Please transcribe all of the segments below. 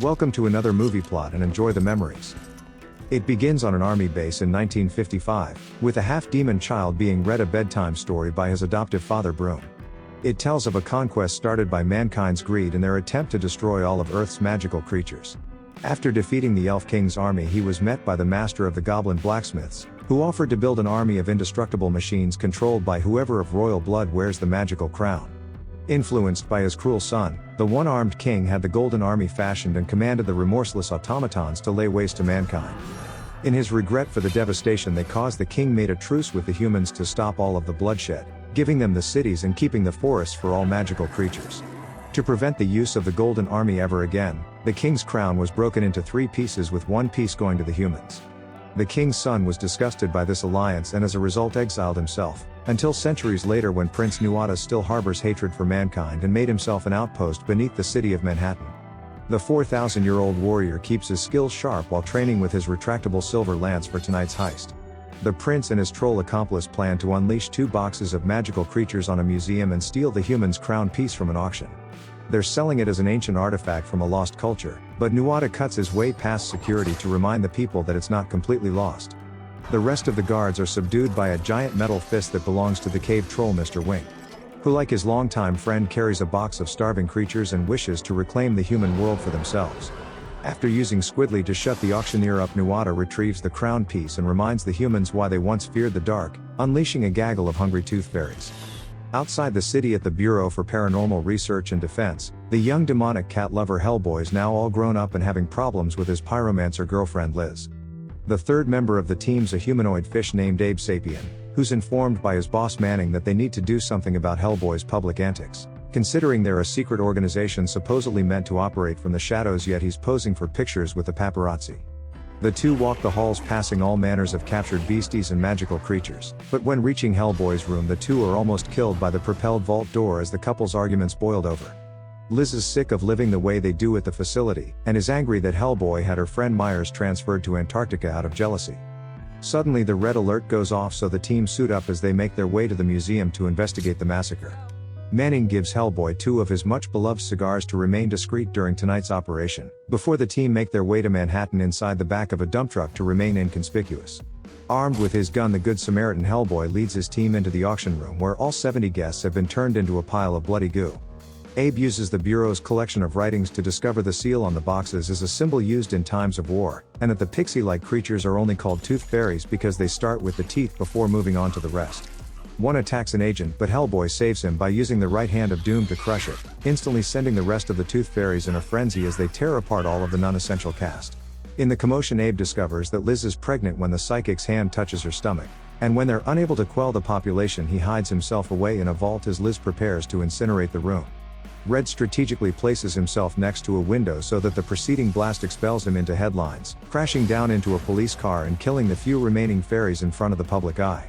Welcome to another movie plot and enjoy the memories. It begins on an army base in 1955, with a half-demon child being read a bedtime story by his adoptive father Broom. It tells of a conquest started by mankind's greed in their attempt to destroy all of Earth's magical creatures. After defeating the Elf King's army, he was met by the master of the Goblin blacksmiths, who offered to build an army of indestructible machines controlled by whoever of royal blood wears the magical crown. Influenced by his cruel son, the one-armed king had the Golden Army fashioned and commanded the remorseless automatons to lay waste to mankind. In his regret for the devastation they caused, the king made a truce with the humans to stop all of the bloodshed, giving them the cities and keeping the forests for all magical creatures. To prevent the use of the Golden Army ever again, the king's crown was broken into 3 pieces, with one piece going to the humans. The king's son was disgusted by this alliance and as a result exiled himself, until centuries later when Prince Nuada still harbors hatred for mankind and made himself an outpost beneath the city of Manhattan. The 4,000-year-old warrior keeps his skills sharp while training with his retractable silver lance for tonight's heist. The prince and his troll accomplice plan to unleash 2 boxes of magical creatures on a museum and steal the human's crown piece from an auction. They're selling it as an ancient artifact from a lost culture, but Nuada cuts his way past security to remind the people that it's not completely lost. The rest of the guards are subdued by a giant metal fist that belongs to the cave troll Mr. Wink, who like his longtime friend carries a box of starving creatures and wishes to reclaim the human world for themselves. After using Squidly to shut the auctioneer up, Nuada retrieves the crown piece and reminds the humans why they once feared the dark, unleashing a gaggle of hungry tooth fairies. Outside the city at the Bureau for Paranormal Research and Defense, the young demonic cat lover Hellboy is now all grown up and having problems with his pyromancer girlfriend Liz. The third member of the team's a humanoid fish named Abe Sapien, who's informed by his boss Manning that they need to do something about Hellboy's public antics. Considering they're a secret organization supposedly meant to operate from the shadows, yet he's posing for pictures with the paparazzi. The two walk the halls passing all manners of captured beasties and magical creatures, but when reaching Hellboy's room the two are almost killed by the propelled vault door as the couple's arguments boiled over. Liz is sick of living the way they do at the facility, and is angry that Hellboy had her friend Myers transferred to Antarctica out of jealousy. Suddenly the red alert goes off, so the team suit up as they make their way to the museum to investigate the massacre. Manning gives Hellboy 2 of his much-beloved cigars to remain discreet during tonight's operation, before the team make their way to Manhattan inside the back of a dump truck to remain inconspicuous. Armed with his gun, the Good Samaritan Hellboy leads his team into the auction room where all 70 guests have been turned into a pile of bloody goo. Abe uses the Bureau's collection of writings to discover the seal on the boxes is a symbol used in times of war, and that the pixie-like creatures are only called tooth fairies because they start with the teeth before moving on to the rest. One attacks an agent, but Hellboy saves him by using the right hand of doom to crush it, instantly sending the rest of the tooth fairies in a frenzy as they tear apart all of the non-essential cast. In the commotion, Abe discovers that Liz is pregnant when the psychic's hand touches her stomach, and when they're unable to quell the population, he hides himself away in a vault as Liz prepares to incinerate the room. Red strategically places himself next to a window so that the preceding blast expels him into headlines, crashing down into a police car and killing the few remaining fairies in front of the public eye.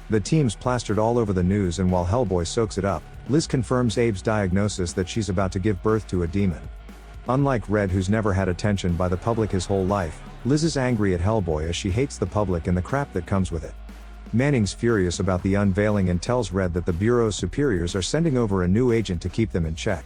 The team's plastered all over the news, and while Hellboy soaks it up, Liz confirms Abe's diagnosis that she's about to give birth to a demon. Unlike Red, who's never had attention by the public his whole life, Liz is angry at Hellboy as she hates the public and the crap that comes with it. Manning's furious about the unveiling and tells Red that the Bureau's superiors are sending over a new agent to keep them in check.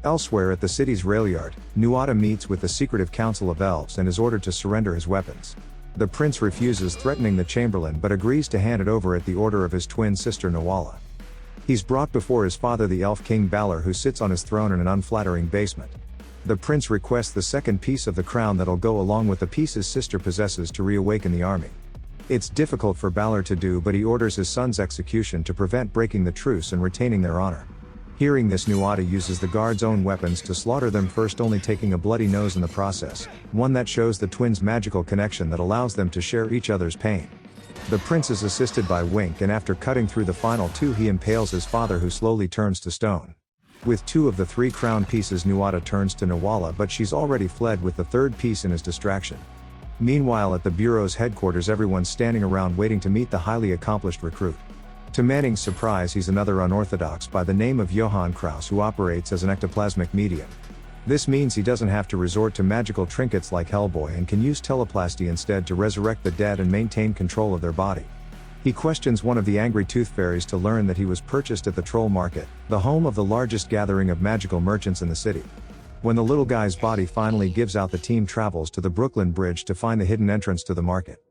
Elsewhere at the city's rail yard, Nuada meets with the secretive Council of Elves and is ordered to surrender his weapons. The prince refuses, threatening the Chamberlain, but agrees to hand it over at the order of his twin sister Nuala. He's brought before his father, the Elf King Balor, who sits on his throne in an unflattering basement. The prince requests the second piece of the crown that'll go along with the piece his sister possesses to reawaken the army. It's difficult for Balor to do, but he orders his son's execution to prevent breaking the truce and retaining their honor. Hearing this, Nuada uses the guards' own weapons to slaughter them first, only taking a bloody nose in the process, one that shows the twins' magical connection that allows them to share each other's pain. The prince is assisted by Wink, and after cutting through the final 2 he impales his father, who slowly turns to stone. With 2 of the 3 crown pieces, Nuada turns to Nuala, but she's already fled with the 3rd piece in his distraction. Meanwhile, at the Bureau's headquarters, everyone's standing around waiting to meet the highly accomplished recruit. To Manning's surprise, he's another unorthodox by the name of Johann Kraus, who operates as an ectoplasmic medium. This means he doesn't have to resort to magical trinkets like Hellboy and can use teleplasty instead to resurrect the dead and maintain control of their body. He questions one of the angry tooth fairies to learn that he was purchased at the Troll Market, the home of the largest gathering of magical merchants in the city. When the little guy's body finally gives out, the team travels to the Brooklyn Bridge to find the hidden entrance to the market.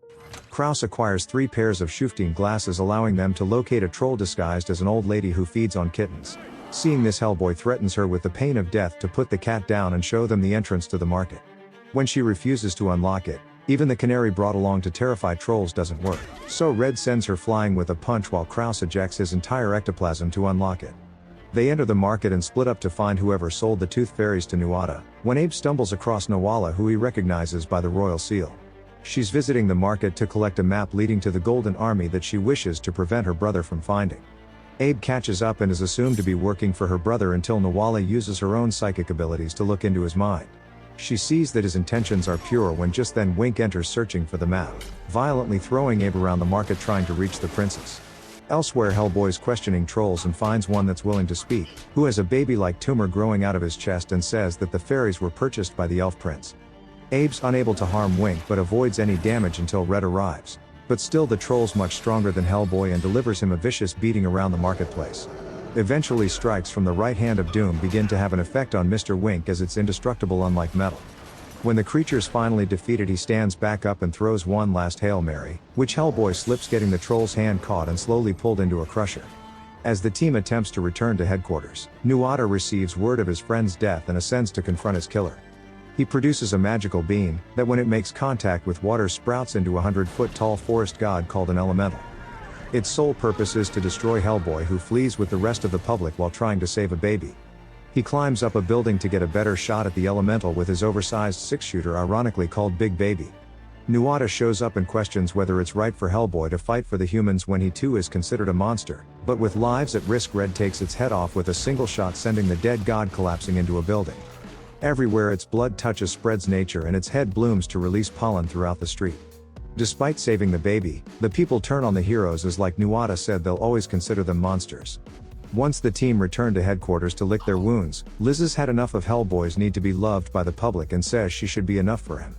Kraus acquires 3 pairs of Schufting glasses, allowing them to locate a troll disguised as an old lady who feeds on kittens. Seeing this, Hellboy threatens her with the pain of death to put the cat down and show them the entrance to the market. When she refuses to unlock it, even the canary brought along to terrify trolls doesn't work. So Red sends her flying with a punch while Kraus ejects his entire ectoplasm to unlock it. They enter the market and split up to find whoever sold the tooth fairies to Nuada, when Abe stumbles across Nawala, who he recognizes by the royal seal. She's visiting the market to collect a map leading to the Golden Army that she wishes to prevent her brother from finding. Abe catches up and is assumed to be working for her brother until Nawala uses her own psychic abilities to look into his mind. She sees that his intentions are pure when just then Wink enters searching for the map, violently throwing Abe around the market trying to reach the princess. Elsewhere, Hellboy's questioning trolls and finds one that's willing to speak, who has a baby-like tumor growing out of his chest and says that the fairies were purchased by the elf prince. Abe's unable to harm Wink but avoids any damage until Red arrives. But still, the troll's much stronger than Hellboy and delivers him a vicious beating around the marketplace. Eventually, strikes from the right hand of doom begin to have an effect on Mr. Wink, as it's indestructible unlike metal. When the creature's finally defeated, he stands back up and throws one last Hail Mary, which Hellboy slips, getting the troll's hand caught and slowly pulled into a crusher. As the team attempts to return to headquarters, Nuada receives word of his friend's death and ascends to confront his killer. He produces a magical beam that, when it makes contact with water, sprouts into a 100-foot-tall forest god called an elemental. Its sole purpose is to destroy Hellboy, who flees with the rest of the public while trying to save a baby. He climbs up a building to get a better shot at the elemental with his oversized 6-shooter, ironically called Big Baby. Nuada shows up and questions whether it's right for Hellboy to fight for the humans when he too is considered a monster, but with lives at risk, Red takes its head off with a single shot, sending the dead god collapsing into a building. Everywhere its blood touches spreads nature, and its head blooms to release pollen throughout the street. Despite saving the baby, the people turn on the heroes, as, like Nuada said, they'll always consider them monsters. Once the team return to headquarters to lick their wounds, Liz has had enough of Hellboy's need to be loved by the public and says she should be enough for him.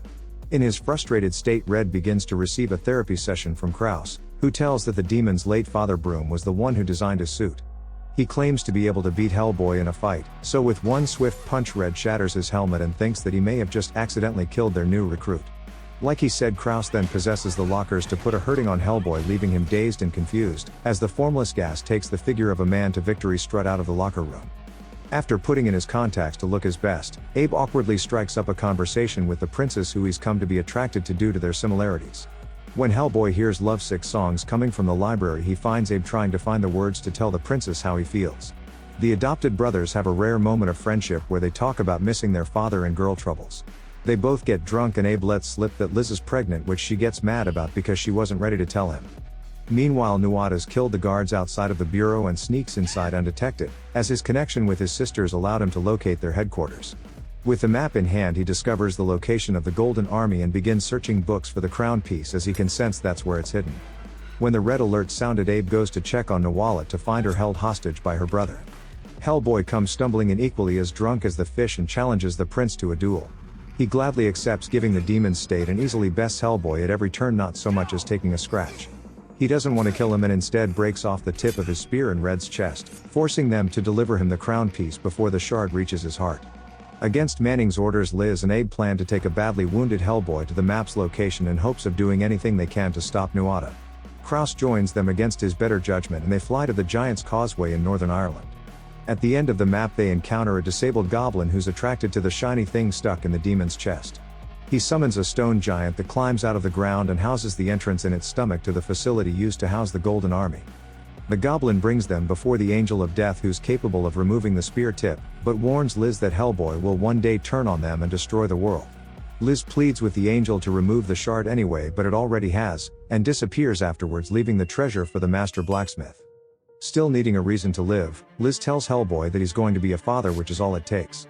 In his frustrated state, Red begins to receive a therapy session from Kraus, who tells that the demon's late father Broom was the one who designed his suit. He claims to be able to beat Hellboy in a fight, so with one swift punch, Red shatters his helmet and thinks that he may have just accidentally killed their new recruit. Like he said, Kraus then possesses the lockers to put a hurting on Hellboy, leaving him dazed and confused, as the formless gas takes the figure of a man to victory strut out of the locker room. After putting in his contacts to look his best, Abe awkwardly strikes up a conversation with the princess, who he's come to be attracted to due to their similarities. When Hellboy hears lovesick songs coming from the library, he finds Abe trying to find the words to tell the princess how he feels. The adopted brothers have a rare moment of friendship where they talk about missing their father and girl troubles. They both get drunk and Abe lets slip that Liz is pregnant, which she gets mad about because she wasn't ready to tell him. Meanwhile, Nuada's killed the guards outside of the bureau and sneaks inside undetected, as his connection with his sisters allowed him to locate their headquarters. With the map in hand, he discovers the location of the Golden Army and begins searching books for the crown piece, as he can sense that's where it's hidden. When the red alert sounded, Abe goes to check on Nawala to find her held hostage by her brother. Hellboy comes stumbling in, equally as drunk as the fish, and challenges the prince to a duel. He gladly accepts giving the demon's state and easily bests Hellboy at every turn, not so much as taking a scratch. He doesn't want to kill him and instead breaks off the tip of his spear in Red's chest, forcing them to deliver him the crown piece before the shard reaches his heart. Against Manning's orders, Liz and Abe plan to take a badly wounded Hellboy to the map's location in hopes of doing anything they can to stop Nuada. Kraus joins them against his better judgment, and they fly to the Giant's Causeway in Northern Ireland. At the end of the map, they encounter a disabled goblin who's attracted to the shiny thing stuck in the demon's chest. He summons a stone giant that climbs out of the ground and houses the entrance in its stomach to the facility used to house the Golden Army. The goblin brings them before the Angel of Death, who's capable of removing the spear tip, but warns Liz that Hellboy will one day turn on them and destroy the world. Liz pleads with the angel to remove the shard anyway, but it already has, and disappears afterwards, leaving the treasure for the master blacksmith. Still needing a reason to live, Liz tells Hellboy that he's going to be a father, which is all it takes.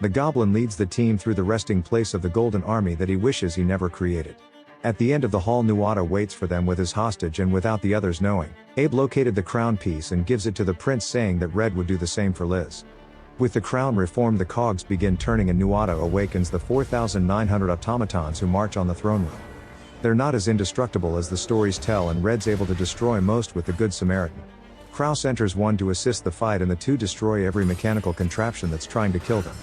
The goblin leads the team through the resting place of the Golden Army that he wishes he never created. At the end of the hall, Nuada waits for them with his hostage, and without the others knowing, Abe located the crown piece and gives it to the prince, saying that Red would do the same for Liz. With the crown reformed, the cogs begin turning and Nuada awakens the 4,900 automatons who march on the throne room. They're not as indestructible as the stories tell, and Red's able to destroy most with the Good Samaritan. Kraus enters one to assist the fight, and the two destroy every mechanical contraption that's trying to kill them.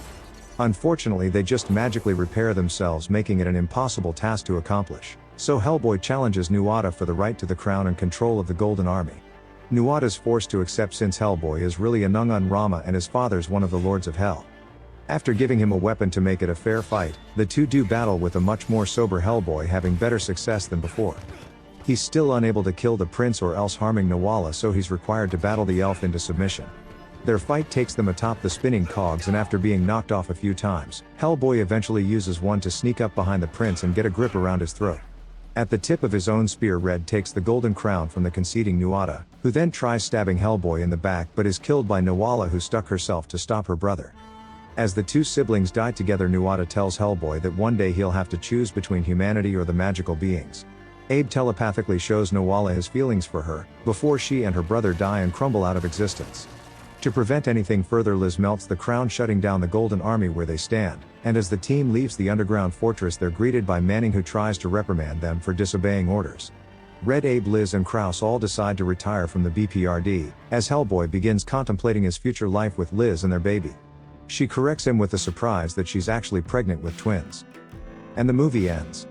Unfortunately, they just magically repair themselves, making it an impossible task to accomplish. So Hellboy challenges Nuada for the right to the crown and control of the Golden Army. Nuada is forced to accept since Hellboy is really a Nungun Rama and his father's one of the Lords of Hell. After giving him a weapon to make it a fair fight, the two do battle with a much more sober Hellboy having better success than before. He's still unable to kill the prince or else harming Nuala, so he's required to battle the elf into submission. Their fight takes them atop the spinning cogs, and after being knocked off a few times, Hellboy eventually uses one to sneak up behind the prince and get a grip around his throat. At the tip of his own spear, Red takes the golden crown from the conceding Nuada, who then tries stabbing Hellboy in the back but is killed by Nuala, who stuck herself to stop her brother. As the two siblings die together, Nuada tells Hellboy that one day he'll have to choose between humanity or the magical beings. Abe telepathically shows Nuala his feelings for her, before she and her brother die and crumble out of existence. To prevent anything further, Liz melts the crown, shutting down the Golden Army where they stand, and as the team leaves the underground fortress, they're greeted by Manning, who tries to reprimand them for disobeying orders. Red, Abe, Liz and Kraus all decide to retire from the BPRD, as Hellboy begins contemplating his future life with Liz and their baby. She corrects him with the surprise that she's actually pregnant with twins. And the movie ends.